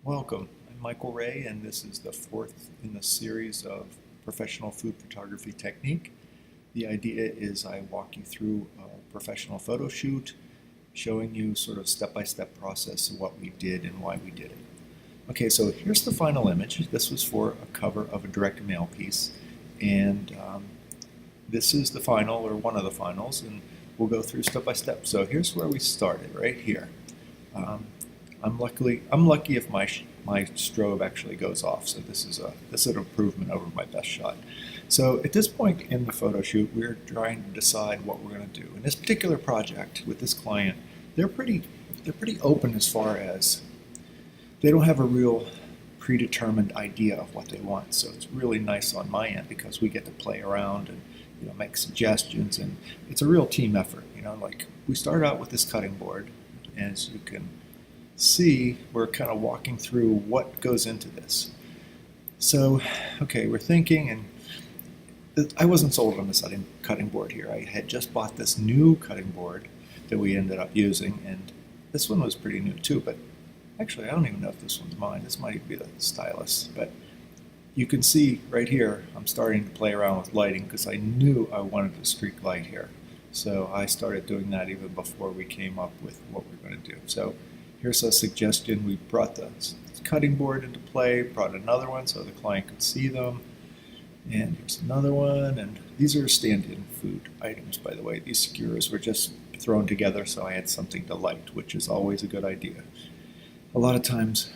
Welcome. I'm Michael Ray, and this is the fourth in the series of professional food photography technique. The idea is I walk you through a professional photo shoot, showing you sort of step-by-step process of what we did and why we did it. Okay, so here's the final image. This was for a cover of a direct mail piece, and this is the final, or one of the finals, and we'll go through step by step. So here's where we started, right here. I'm lucky if my strobe actually goes off. So this is an improvement over my best shot. So at this point in the photo shoot, we're trying to decide what we're going to do. In this particular project with this client, they're pretty open as far as they don't have a real predetermined idea of what they want. So it's really nice on my end because we get to play around and make suggestions, and it's a real team effort. Like we start out with this cutting board, as you can see, we're kind of walking through what goes into this. So, okay, we're thinking, and I wasn't sold on this cutting board here. I had just bought this new cutting board that we ended up using, and this one was pretty new too, but actually I don't even know if this one's mine. This might even be the stylus, but you can see right here I'm starting to play around with lighting because I knew I wanted to streak light here. So I started doing that even before we came up with what we're going to do. So here's a suggestion. We brought the cutting board into play, brought another one so the client could see them. And here's another one. And these are stand-in food items, by the way. These skewers were just thrown together so I had something to light, which is always a good idea. A lot of times,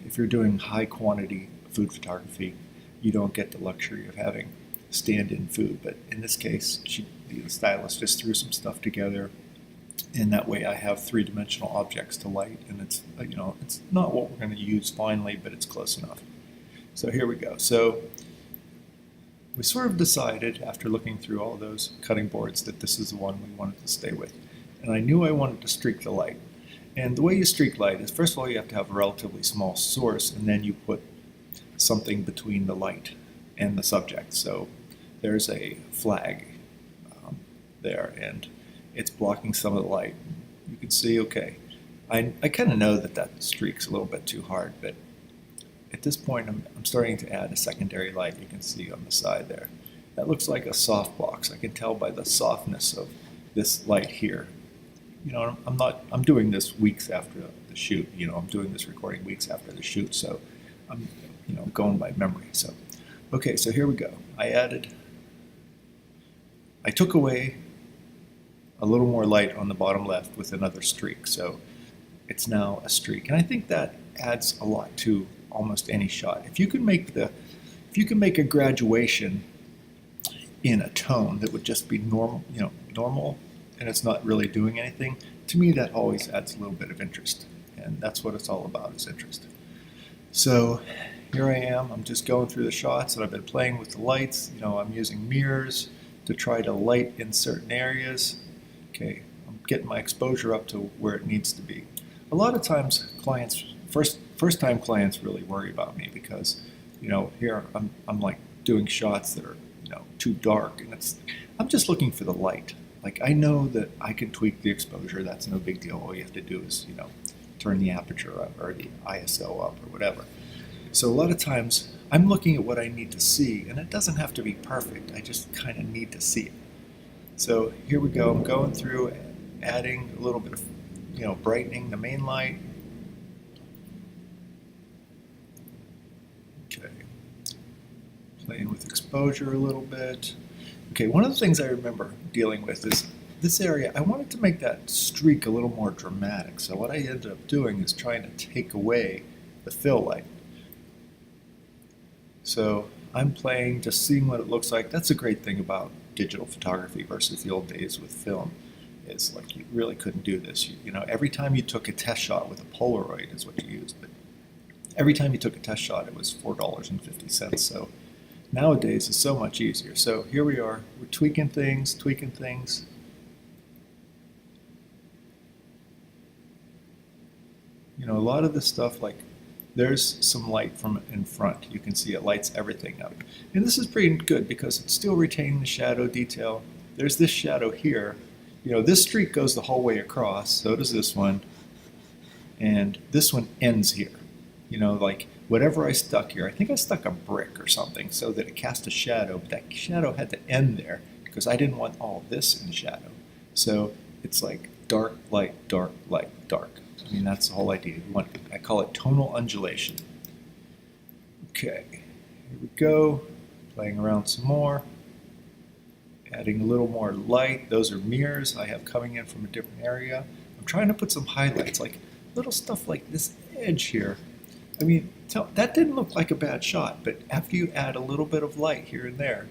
if you're doing high quantity food photography, you don't get the luxury of having stand-in food. But in this case, the stylist just threw some stuff together, and that way I have three-dimensional objects to light, and it's it's not what we're going to use finally, but it's close enough. So here we go. So we sort of decided after looking through all those cutting boards that this is the one we wanted to stay with, and I knew I wanted to streak the light. And the way you streak light is, first of all, you have to have a relatively small source, and then you put something between the light and the subject. So there's a flag there, and it's blocking some of the light. You can see, okay, I kind of know that streak's a little bit too hard, but at this point I'm starting to add a secondary light. You can see on the side there. That looks like a soft box. I can tell by the softness of this light here. I'm doing this weeks after the shoot. I'm doing this recording weeks after the shoot, so I'm going by memory. So, okay, so here we go. I took away a little more light on the bottom left with another streak, so it's now a streak, and I think that adds a lot to almost any shot. If you can make a graduation in a tone that would just be normal, and it's not really doing anything, to me that always adds a little bit of interest, and that's what it's all about, is interest. So here I am, I'm just going through the shots, and I've been playing with the lights. I'm using mirrors to try to light in certain areas. Okay, I'm getting my exposure up to where it needs to be. A lot of times clients, first-time clients really worry about me because, here I'm like doing shots that are, too dark, and I'm just looking for the light. Like, I know that I can tweak the exposure. That's no big deal. All you have to do is, turn the aperture up or the ISO up or whatever. So a lot of times I'm looking at what I need to see, and it doesn't have to be perfect. I just kind of need to see it. So here we go. I'm going through, adding a little bit of, brightening the main light. Okay. Playing with exposure a little bit. Okay, one of the things I remember dealing with is this area. I wanted to make that streak a little more dramatic. So what I ended up doing is trying to take away the fill light. So I'm playing, just seeing what it looks like. That's a great thing about digital photography versus the old days with film. Is like you really couldn't do this. Every time you took a test shot with a Polaroid is what you used, but every time you took a test shot, it was $4.50. So nowadays it's so much easier. So here we are. We're tweaking things. A lot of this stuff, like there's some light from in front. You can see it lights everything up. And this is pretty good because it's still retaining the shadow detail. There's this shadow here. This streak goes the whole way across, so does this one. And this one ends here. You know, like whatever I stuck here, I think I stuck a brick or something so that it cast a shadow, but that shadow had to end there because I didn't want all this in shadow. So it's like dark, light, dark, light, dark. I mean, that's the whole idea. I call it tonal undulation. Okay, here we go, playing around some more, adding a little more light. Those are mirrors I have coming in from a different area. I'm trying to put some highlights, like little stuff like this edge here. I mean, that didn't look like a bad shot, but after you add a little bit of light here and there,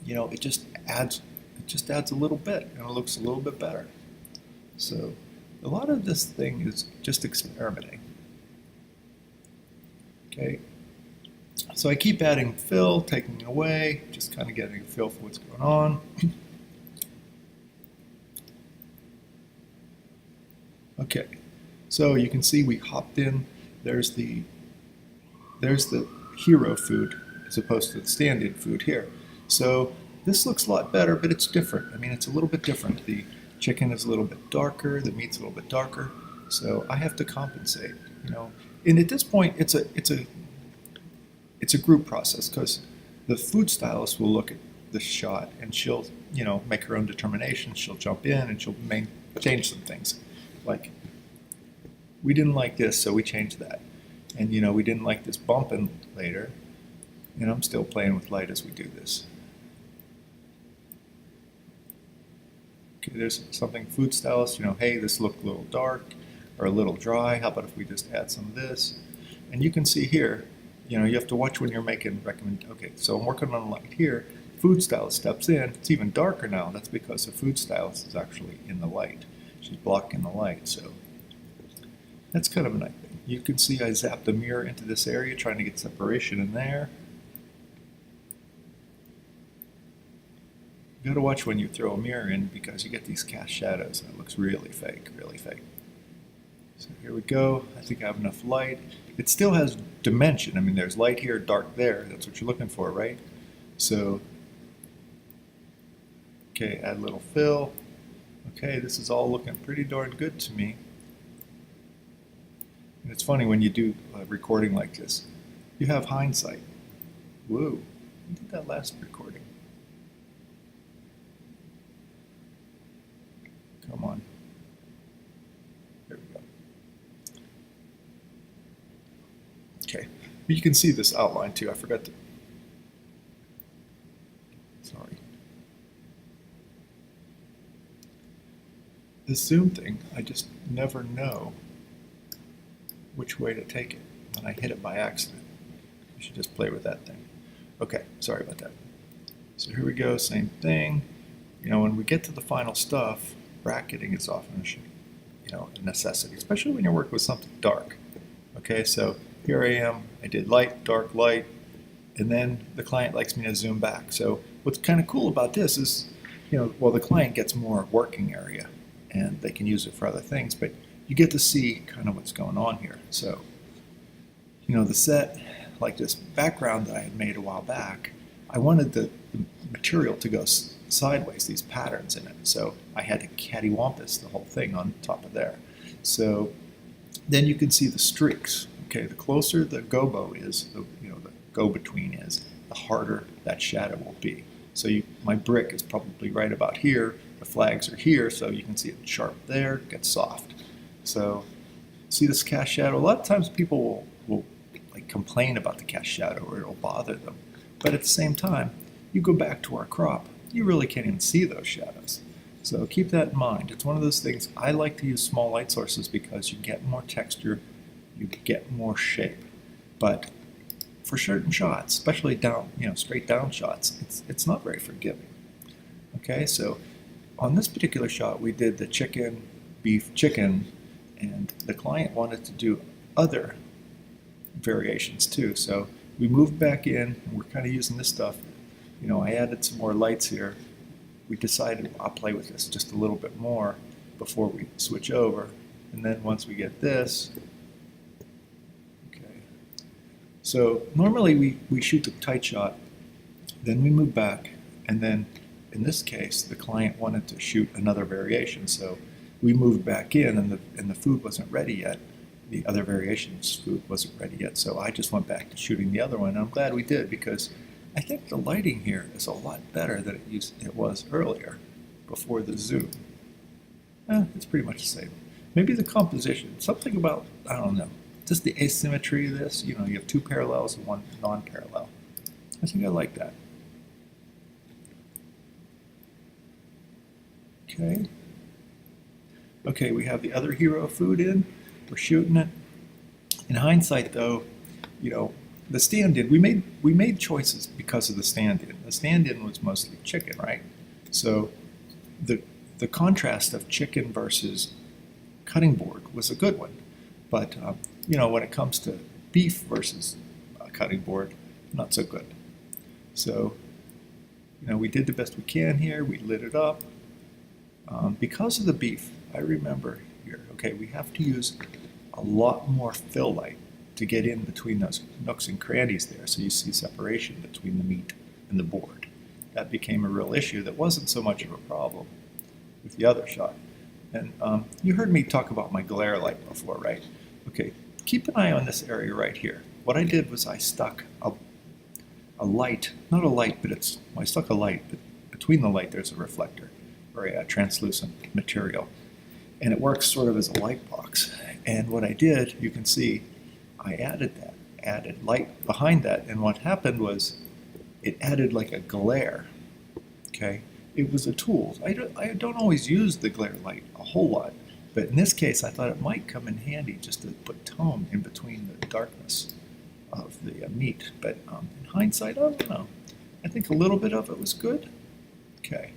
you know, it just adds a little bit, and it looks a little bit better. So a lot of this thing is just experimenting. Okay, so I keep adding fill, taking it away, just kind of getting a feel for what's going on. Okay, so you can see we hopped in. There's the hero food as opposed to the stand-in food here. So this looks a lot better, but it's different. I mean, it's a little bit different. The chicken is a little bit darker, the meat's a little bit darker, so I have to compensate, you know. And at this point, it's a group process because the food stylist will look at the shot and she'll, you know, make her own determination. She'll jump in and she'll change some things. Like, we didn't like this, so we changed that. And, you know, we didn't like this bumping later, and I'm still playing with light as we do this. Okay, there's something food stylist, you know, hey, this looked a little dark or a little dry. How about if we just add some of this? And you can see here, you know, you have to watch when you're making okay, so I'm working on light here. Food stylist steps in. It's even darker now. That's because the food stylist is actually in the light. She's blocking the light, so that's kind of a nice thing. You can see I zapped the mirror into this area, trying to get separation in there. You gotta watch when you throw a mirror in because you get these cast shadows and it looks really fake, really fake. So here we go. I think I have enough light. It still has dimension. I mean, there's light here, dark there. That's what you're looking for, right? So, okay, add a little fill. Okay, this is all looking pretty darn good to me. And it's funny when you do a recording like this, you have hindsight. Whoa, I did that last recording. Come on. There we go. Okay, but you can see this outline too. I forgot to. Sorry. This zoom thing, I just never know which way to take it when I hit it by accident. You should just play with that thing. Okay, sorry about that. So here we go, same thing. You know, when we get to the final stuff, bracketing is often a necessity, especially when you're working with something dark. Okay, so here I am, I did light, dark, light, and then the client likes me to zoom back. So what's kind of cool about this is, you know, well, the client gets more working area and they can use it for other things, but you get to see kind of what's going on here. So, you know, the set, like this background that I had made a while back, I wanted the material to go sideways, these patterns in it. So I had to cattywampus the whole thing on top of there. So then you can see the streaks. Okay, the closer the gobo is, the go-between is, the harder that shadow will be. So my brick is probably right about here. The flags are here, so you can see it sharp there, gets soft. So see this cast shadow? A lot of times people will like complain about the cast shadow or it'll bother them. But at the same time, you go back to our crop, you really can't even see those shadows. So keep that in mind. It's one of those things, I like to use small light sources because you get more texture, you get more shape. But for certain shots, especially down, straight down shots, it's not very forgiving. Okay, so on this particular shot, we did the beef chicken, and the client wanted to do other variations too. So we moved back in, and we're kind of using this stuff. You know, I added some more lights here. We decided I'll play with this just a little bit more before we switch over. And then once we get this, okay. So normally we shoot the tight shot, then we move back, and then in this case, the client wanted to shoot another variation. So we moved back in, and the food wasn't ready yet. the other variations food wasn't ready yet, so I just went back to shooting the other one, and I'm glad we did, because I think the lighting here is a lot better than it was earlier, before the zoom. It's pretty much the same. Maybe the composition, something about, I don't know, just the asymmetry of this. You know, you have two parallels and one non-parallel. I think I like that. Okay. Okay, we have the other hero food in. We're shooting it. In hindsight, though, you know, the stand-in, we made choices because of the stand-in. The stand-in was mostly chicken, right? So the contrast of chicken versus cutting board was a good one. But, you know, when it comes to beef versus cutting board, not so good. So, you know, we did the best we can here. We lit it up. Because of the beef, I remember here, okay, we have to use a lot more fill light to get in between those nooks and crannies there, so you see separation between the meat and the board. That became a real issue that wasn't so much of a problem with the other shot. And you heard me talk about my glare light before, right? Okay, keep an eye on this area right here. What I did was I stuck a light, not a light, but I stuck a light, but between the light there's a reflector, or a translucent material. And it works sort of as a light box. And what I did, you can see, I added light behind that, and what happened was it added like a glare, okay? It was a tool. I don't always use the glare light a whole lot, but in this case I thought it might come in handy just to put tone in between the darkness of the meat. But in hindsight, I don't know. I think a little bit of it was good. Okay.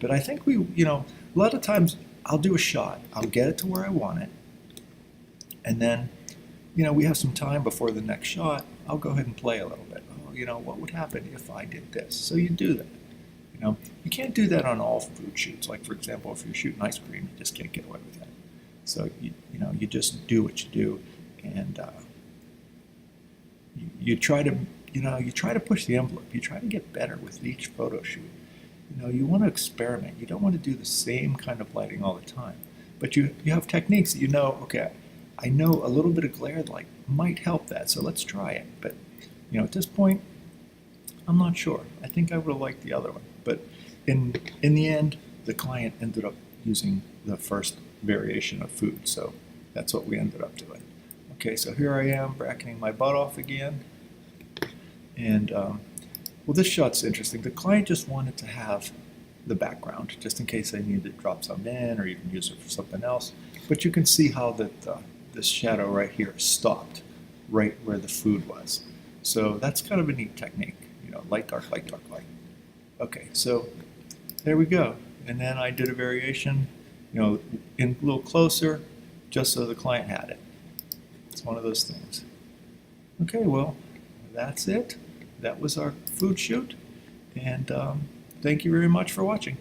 But I think you know, a lot of times I'll do a shot, I'll get it to where I want it, and then, you know, we have some time before the next shot, I'll go ahead and play a little bit. Oh, you know, what would happen if I did this? So you do that. You know, you can't do that on all food shoots. Like, for example, if you're shooting ice cream, you just can't get away with that. So, you know, you just do what you do, and you try to, you know, you try to push the envelope. You try to get better with each photo shoot. You know, you want to experiment. You don't want to do the same kind of lighting all the time. But you have techniques that you know, okay, I know a little bit of glare light might help that, so let's try it. But, you know, at this point, I'm not sure. I think I would have liked the other one. But in the end, the client ended up using the first variation of food, so that's what we ended up doing. Okay, so here I am bracketing my butt off again. And, well, this shot's interesting. The client just wanted to have the background, just in case I needed to drop something in or even use it for something else. But you can see how this shadow right here stopped right where the food was. So that's kind of a neat technique, you know, light, dark, light, dark, light. Okay, so there we go. And then I did a variation, you know, in a little closer, just so the client had it. It's one of those things. Okay, well, that's it. That was our food shoot, and thank you very much for watching.